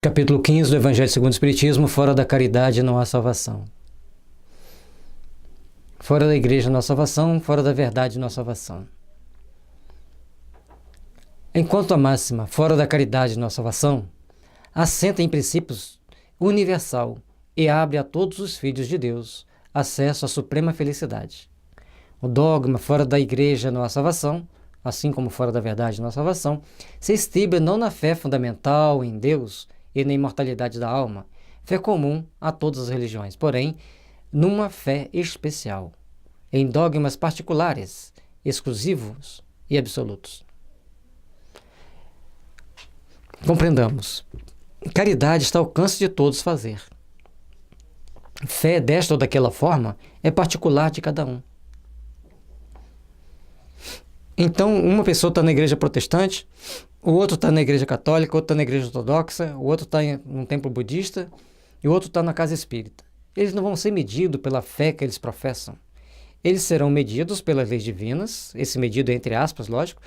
Capítulo 15 do Evangelho segundo o Espiritismo: fora da caridade não há salvação. Fora da igreja não há salvação, fora da verdade não há salvação. Enquanto a máxima, fora da caridade não há salvação, assenta em princípios universal e abre a todos os filhos de Deus acesso à suprema felicidade. O dogma, fora da igreja não há salvação, assim como fora da verdade não há salvação, se estriba não na fé fundamental em Deus e na imortalidade da alma, fé comum a todas as religiões, porém, numa fé especial, em dogmas particulares, exclusivos e absolutos. Compreendamos. Caridade está ao alcance de todos fazer. Fé desta ou daquela forma é particular de cada um. Então, uma pessoa está na igreja protestante, o outro está na igreja católica, o outro está na igreja ortodoxa, o outro está em um templo budista e o outro está na casa espírita. Eles não vão ser medidos pela fé que eles professam. Eles serão medidos pelas leis divinas, esse medido é entre aspas, lógico,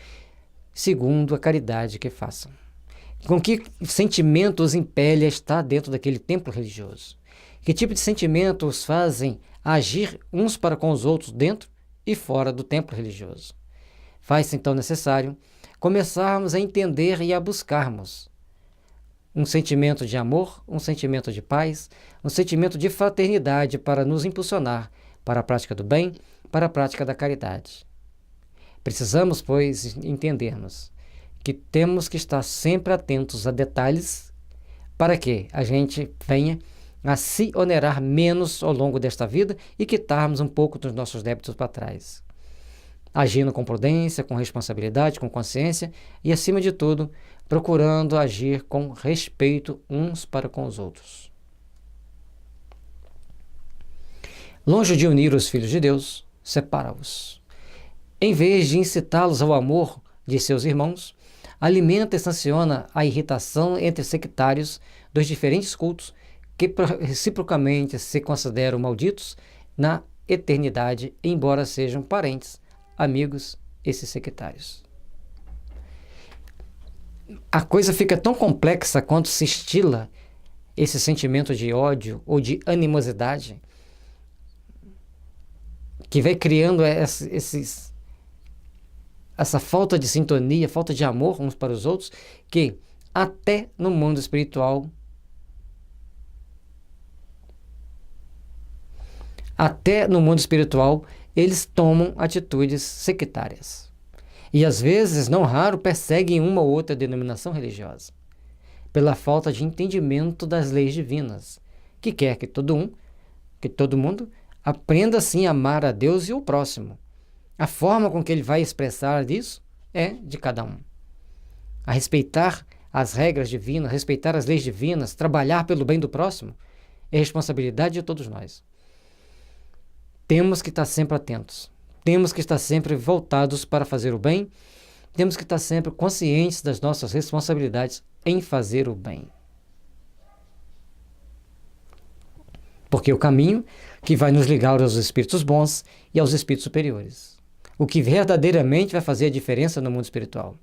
segundo a caridade que façam. Com que sentimento os impele a estar dentro daquele templo religioso? Que tipo de sentimento os fazem agir uns para com os outros dentro e fora do templo religioso? Faz-se então necessário começarmos a entender e a buscarmos um sentimento de amor, um sentimento de paz, um sentimento de fraternidade para nos impulsionar para a prática do bem, para a prática da caridade. Precisamos, pois, entendermos que temos que estar sempre atentos a detalhes para que a gente venha a se onerar menos ao longo desta vida e quitarmos um pouco dos nossos débitos para trás. Agindo com prudência, com responsabilidade, com consciência e, acima de tudo, procurando agir com respeito uns para com os outros. Longe de unir os filhos de Deus, separa-os. Em vez de incitá-los ao amor de seus irmãos, alimenta e sanciona a irritação entre sectários dos diferentes cultos que reciprocamente se consideram malditos na eternidade, embora sejam parentes, amigos, esses sectários. A coisa fica tão complexa quanto se instila esse sentimento de ódio ou de animosidade que vai criando essa falta de sintonia, falta de amor uns para os outros, que até no mundo espiritual, eles tomam atitudes sectárias. E às vezes, não raro, perseguem uma ou outra denominação religiosa, pela falta de entendimento das leis divinas, que quer que todo mundo aprenda assim a amar a Deus e o próximo. A forma com que ele vai expressar isso é de cada um. A respeitar as regras divinas, respeitar as leis divinas, trabalhar pelo bem do próximo, é responsabilidade de todos nós. Temos que estar sempre atentos, temos que estar sempre voltados para fazer o bem, temos que estar sempre conscientes das nossas responsabilidades em fazer o bem. Porque é o caminho que vai nos ligar aos espíritos bons e aos espíritos superiores. O que verdadeiramente vai fazer a diferença no mundo espiritual.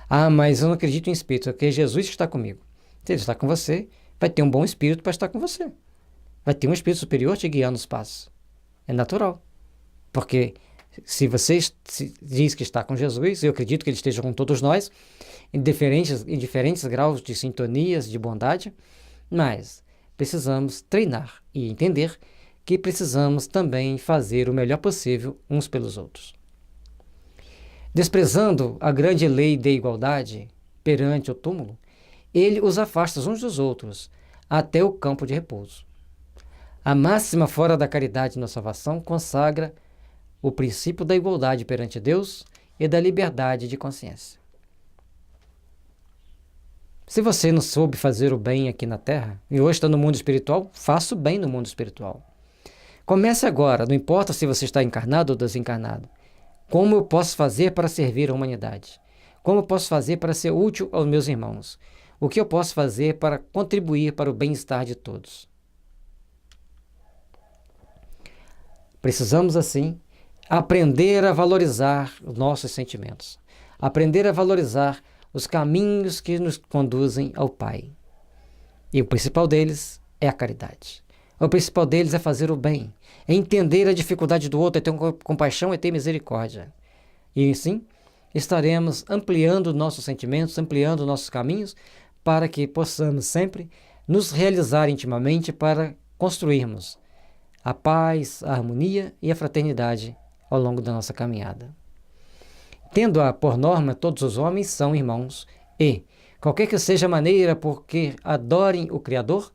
Ah, mas eu não acredito em espírito, porque Jesus está comigo. Se ele está com você, vai ter um bom espírito para estar com você. Vai ter um espírito superior te guiando os passos. É natural. Porque se você diz que está com Jesus, eu acredito que ele esteja com todos nós, em diferentes graus de sintonias, de bondade, mas precisamos treinar e entender que precisamos também fazer o melhor possível uns pelos outros. Desprezando a grande lei da igualdade perante o túmulo, ele os afasta uns dos outros até o campo de repouso. A máxima fora da caridade na salvação consagra o princípio da igualdade perante Deus e da liberdade de consciência. Se você não soube fazer o bem aqui na Terra, e hoje está no mundo espiritual, faça o bem no mundo espiritual. Comece agora, não importa se você está encarnado ou desencarnado. Como eu posso fazer para servir a humanidade? Como eu posso fazer para ser útil aos meus irmãos? O que eu posso fazer para contribuir para o bem-estar de todos? Precisamos, assim, aprender a valorizar os nossos sentimentos, aprender a valorizar os caminhos que nos conduzem ao Pai. E o principal deles é a caridade. O principal deles é fazer o bem, é entender a dificuldade do outro, é ter compaixão, é ter misericórdia. E assim, estaremos ampliando nossos sentimentos, ampliando nossos caminhos, para que possamos sempre nos realizar intimamente para construirmos a paz, a harmonia e a fraternidade ao longo da nossa caminhada. Tendo-a por norma, todos os homens são irmãos e, qualquer que seja a maneira por que adorem o Criador,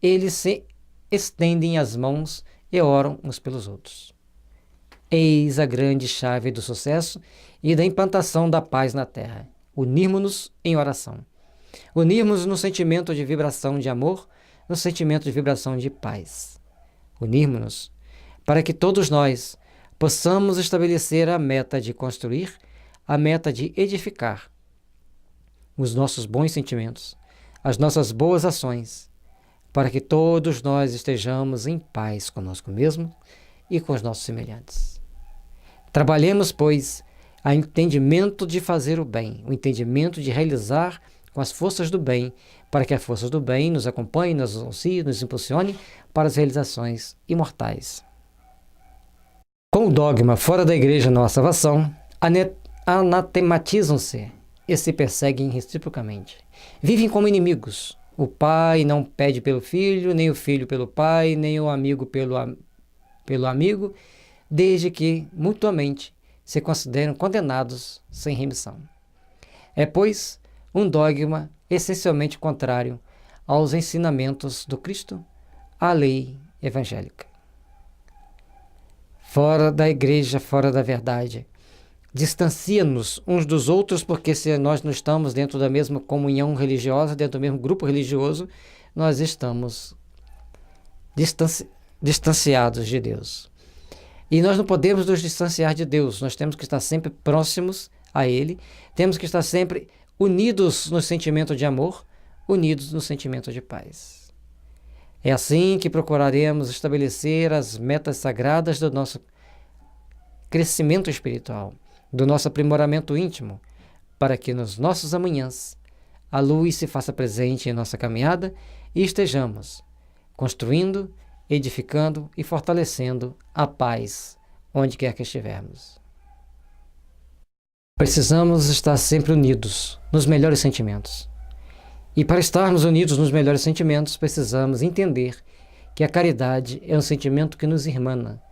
eles se estendem as mãos e oram uns pelos outros. Eis a grande chave do sucesso e da implantação da paz na Terra. Unirmos-nos em oração. Unirmos no sentimento de vibração de amor, no sentimento de vibração de paz. Unirmos-nos para que todos nós possamos estabelecer a meta de construir, a meta de edificar os nossos bons sentimentos, as nossas boas ações, para que todos nós estejamos em paz conosco mesmo e com os nossos semelhantes. Trabalhemos, pois, o entendimento de fazer o bem, o entendimento de realizar com as forças do bem, para que as forças do bem nos acompanhem, nos auxiliem, nos impulsionem para as realizações imortais. Com o dogma fora da igreja não há salvação, anatematizam-se e se perseguem reciprocamente. Vivem como inimigos. O pai não pede pelo filho, nem o filho pelo pai, nem o amigo pelo amigo, desde que, mutuamente, se consideram condenados sem remissão. É, pois, um dogma essencialmente contrário aos ensinamentos do Cristo, à lei evangélica. Fora da igreja, fora da verdade, distancia-nos uns dos outros, porque se nós não estamos dentro da mesma comunhão religiosa, dentro do mesmo grupo religioso, nós estamos distanciados de Deus. E nós não podemos nos distanciar de Deus, nós temos que estar sempre próximos a Ele, temos que estar sempre unidos no sentimento de amor, unidos no sentimento de paz. É assim que procuraremos estabelecer as metas sagradas do nosso crescimento espiritual, do nosso aprimoramento íntimo, para que nos nossos amanhãs a luz se faça presente em nossa caminhada e estejamos construindo, edificando e fortalecendo a paz onde quer que estivermos. Precisamos estar sempre unidos nos melhores sentimentos. E para estarmos unidos nos melhores sentimentos, precisamos entender que a caridade é um sentimento que nos irmana,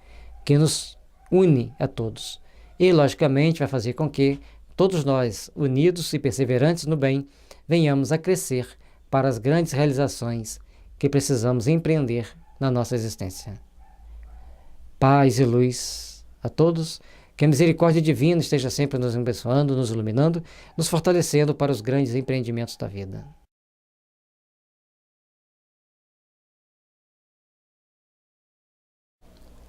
que nos une a todos. E, logicamente, vai fazer com que todos nós, unidos e perseverantes no bem, venhamos a crescer para as grandes realizações que precisamos empreender na nossa existência. Paz e luz a todos, que a misericórdia divina esteja sempre nos abençoando, nos iluminando, nos fortalecendo para os grandes empreendimentos da vida.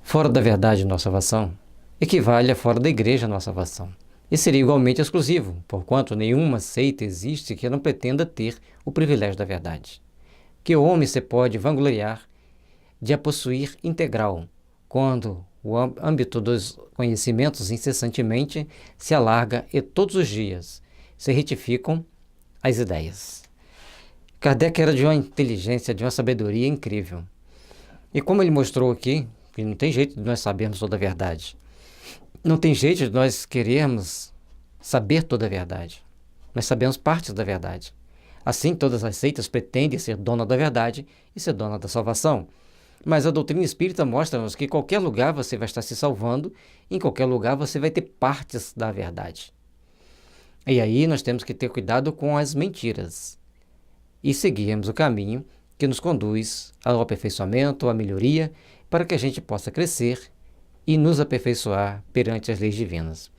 Fora da verdade nossa salvação equivale a fora da igreja nossa salvação. E seria igualmente exclusivo, porquanto nenhuma seita existe que não pretenda ter o privilégio da verdade. Que o homem se pode vangloriar de a possuir integral, quando o âmbito dos conhecimentos incessantemente se alarga e todos os dias se retificam as ideias. Kardec era de uma inteligência, de uma sabedoria incrível. E como ele mostrou aqui, que não tem jeito de nós sabermos toda a verdade. Não tem jeito de nós querermos saber toda a verdade. Nós sabemos partes da verdade. Assim, todas as seitas pretendem ser dona da verdade e ser dona da salvação. Mas a doutrina espírita mostra-nos que em qualquer lugar você vai estar se salvando, em qualquer lugar você vai ter partes da verdade. E aí nós temos que ter cuidado com as mentiras e seguirmos o caminho que nos conduz ao aperfeiçoamento, à melhoria, para que a gente possa crescer e nos aperfeiçoar perante as leis divinas.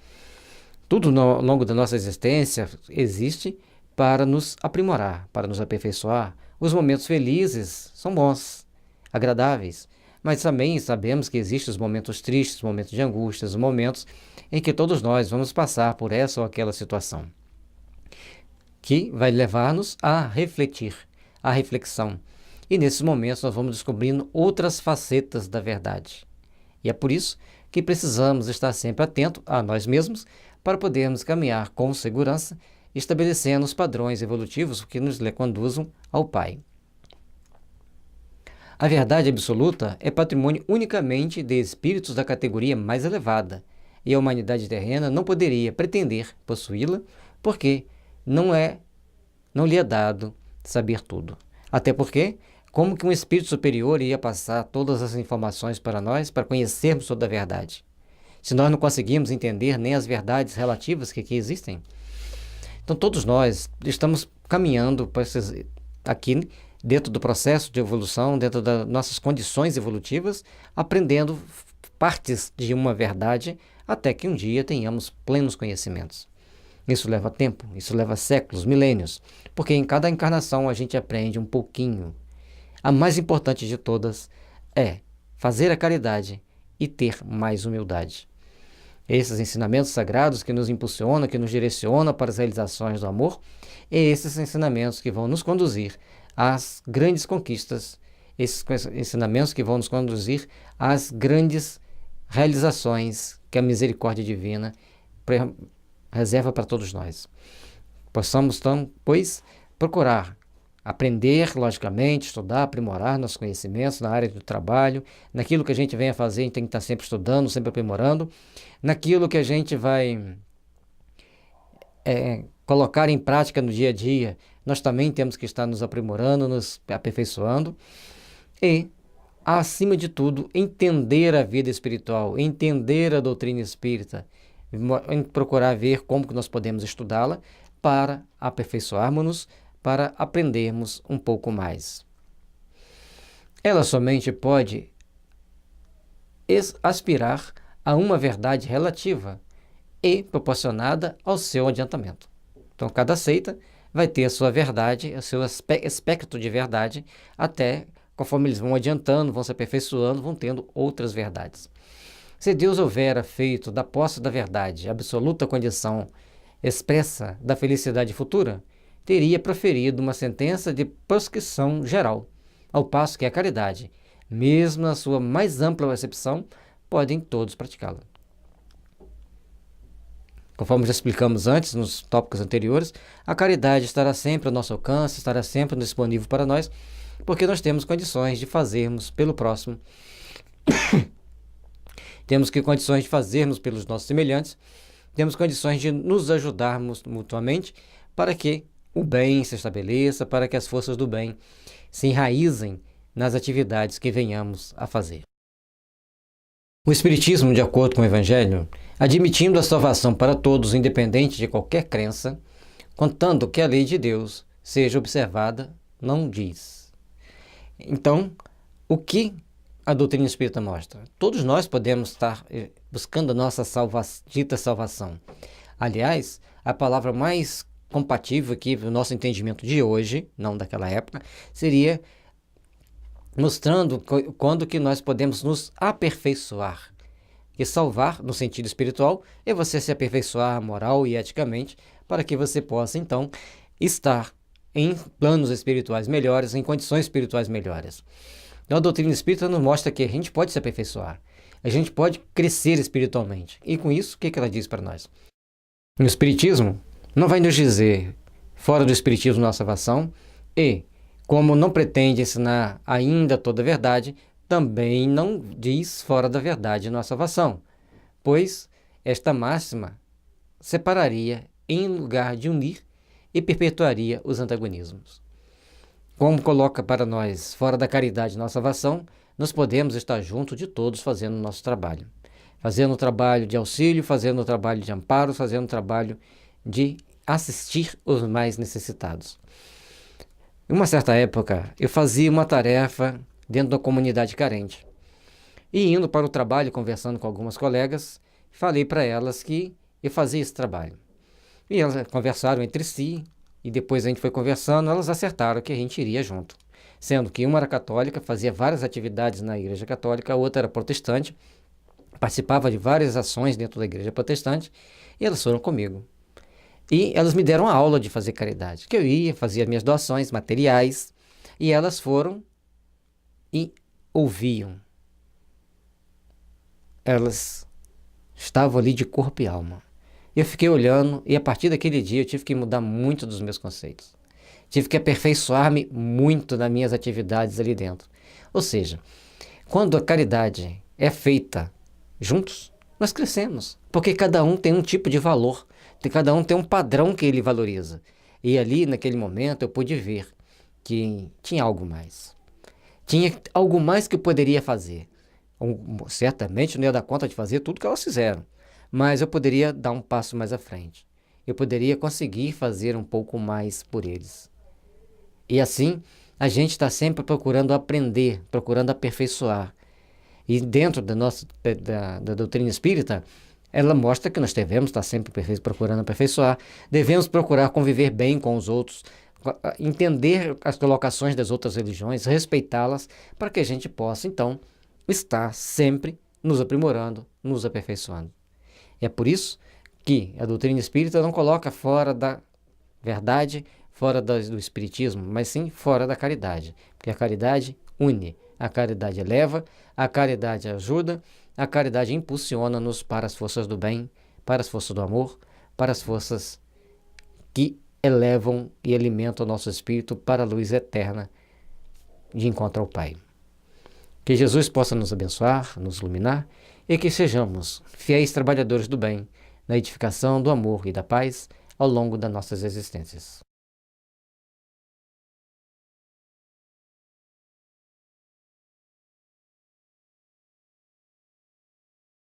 Tudo ao longo da nossa existência existe para nos aprimorar, para nos aperfeiçoar. Os momentos felizes são bons, agradáveis, mas também sabemos que existem os momentos tristes, os momentos de angústia, os momentos em que todos nós vamos passar por essa ou aquela situação, que vai levar-nos a refletir, a reflexão. E nesses momentos nós vamos descobrindo outras facetas da verdade. E é por isso que precisamos estar sempre atentos a nós mesmos para podermos caminhar com segurança, estabelecendo os padrões evolutivos que nos conduzam ao Pai. A verdade absoluta é patrimônio unicamente de espíritos da categoria mais elevada, e a humanidade terrena não poderia pretender possuí-la, porque não lhe é dado saber tudo. Até porque, como que um espírito superior iria passar todas as informações para nós, para conhecermos toda a verdade? Se nós não conseguimos entender nem as verdades relativas que aqui existem. Então, todos nós estamos caminhando aqui dentro do processo de evolução, dentro das nossas condições evolutivas, aprendendo partes de uma verdade, até que um dia tenhamos plenos conhecimentos. Isso leva tempo, isso leva séculos, milênios, porque em cada encarnação a gente aprende um pouquinho. A mais importante de todas é fazer a caridade e ter mais humildade. Esses ensinamentos sagrados que nos impulsionam, que nos direcionam para as realizações do amor, é esses ensinamentos que vão nos conduzir às grandes conquistas, esses ensinamentos que vão nos conduzir às grandes realizações que a misericórdia divina reserva para todos nós. Possamos, então, pois, procurar aprender, logicamente, estudar, aprimorar nossos conhecimentos na área do trabalho, naquilo que a gente vem a fazer, a gente tem que estar sempre estudando, sempre aprimorando, naquilo que a gente vai colocar em prática no dia a dia, nós também temos que estar nos aprimorando, nos aperfeiçoando e, acima de tudo, entender a vida espiritual, entender a doutrina espírita, procurar ver como que nós podemos estudá-la para aperfeiçoarmos-nos, para aprendermos um pouco mais. Ela somente pode aspirar a uma verdade relativa e proporcionada ao seu adiantamento. Então, cada seita vai ter a sua verdade, o seu espectro de verdade, até conforme eles vão adiantando, vão se aperfeiçoando, vão tendo outras verdades. Se Deus houvera feito da posse da verdade absoluta condição expressa da felicidade futura, teria proferido uma sentença de proscrição geral, ao passo que a caridade, mesmo na sua mais ampla acepção, podem todos praticá-la. Conforme já explicamos antes, nos tópicos anteriores, a caridade estará sempre ao nosso alcance, estará sempre disponível para nós, porque nós temos condições de fazermos pelo próximo, temos condições de fazermos pelos nossos semelhantes, temos condições de nos ajudarmos mutuamente para que o bem se estabeleça, para que as forças do bem se enraizem nas atividades que venhamos a fazer. O Espiritismo, de acordo com o Evangelho, admitindo a salvação para todos, independente de qualquer crença, contando que a lei de Deus seja observada, não diz. Então, o que a doutrina espírita mostra? Todos nós podemos estar buscando a nossa dita salvação. Aliás, a palavra mais compatível aqui no nosso entendimento de hoje, não daquela época, seria mostrando quando que nós podemos nos aperfeiçoar. E salvar, no sentido espiritual, é você se aperfeiçoar moral e eticamente, para que você possa, então, estar em planos espirituais melhores, em condições espirituais melhores. Então, a doutrina espírita nos mostra que a gente pode se aperfeiçoar, a gente pode crescer espiritualmente. E com isso, o que ela diz para nós? No Espiritismo, não vai nos dizer, fora do Espiritismo, nossa salvação, e, como não pretende ensinar ainda toda a verdade, também não diz fora da verdade nossa salvação, pois esta máxima separaria em lugar de unir e perpetuaria os antagonismos. Como coloca para nós, fora da caridade nossa salvação, nós podemos estar junto de todos fazendo o nosso trabalho. Fazendo o trabalho de auxílio, fazendo o trabalho de amparo, fazendo o trabalho de assistir os mais necessitados. Em uma certa época, eu fazia uma tarefa dentro da comunidade carente. E indo para o trabalho, conversando com algumas colegas, falei para elas que eu fazia esse trabalho. E elas conversaram entre si, e depois a gente foi conversando, elas acertaram que a gente iria junto. Sendo que uma era católica, fazia várias atividades na igreja católica, a outra era protestante, participava de várias ações dentro da igreja protestante, e elas foram comigo. E elas me deram a aula de fazer caridade, que eu ia, fazia minhas doações materiais, e elas foram e ouviam. Elas estavam ali de corpo e alma. Eu fiquei olhando, e a partir daquele dia eu tive que mudar muito dos meus conceitos. Tive que aperfeiçoar-me muito nas minhas atividades ali dentro. Ou seja, quando a caridade é feita juntos, nós crescemos, porque cada um tem um tipo de valor, cada um tem um padrão que ele valoriza. E ali, naquele momento, eu pude ver que tinha algo mais. Tinha algo mais que eu poderia fazer. Certamente não ia dar conta de fazer tudo que elas fizeram, mas eu poderia dar um passo mais à frente. Eu poderia conseguir fazer um pouco mais por eles. E assim, a gente está sempre procurando aprender, procurando aperfeiçoar. E dentro da doutrina espírita, ela mostra que nós devemos estar sempre procurando aperfeiçoar, devemos procurar conviver bem com os outros, entender as colocações das outras religiões, respeitá-las, para que a gente possa, então, estar sempre nos aprimorando, nos aperfeiçoando. É por isso que a doutrina espírita não coloca fora da verdade, fora do espiritismo, mas sim fora da caridade, porque a caridade une, a caridade eleva, a caridade ajuda, a caridade impulsiona-nos para as forças do bem, para as forças do amor, para as forças que elevam e alimentam o nosso espírito para a luz eterna de encontro ao Pai. Que Jesus possa nos abençoar, nos iluminar e que sejamos fiéis trabalhadores do bem, na edificação do amor e da paz ao longo das nossas existências.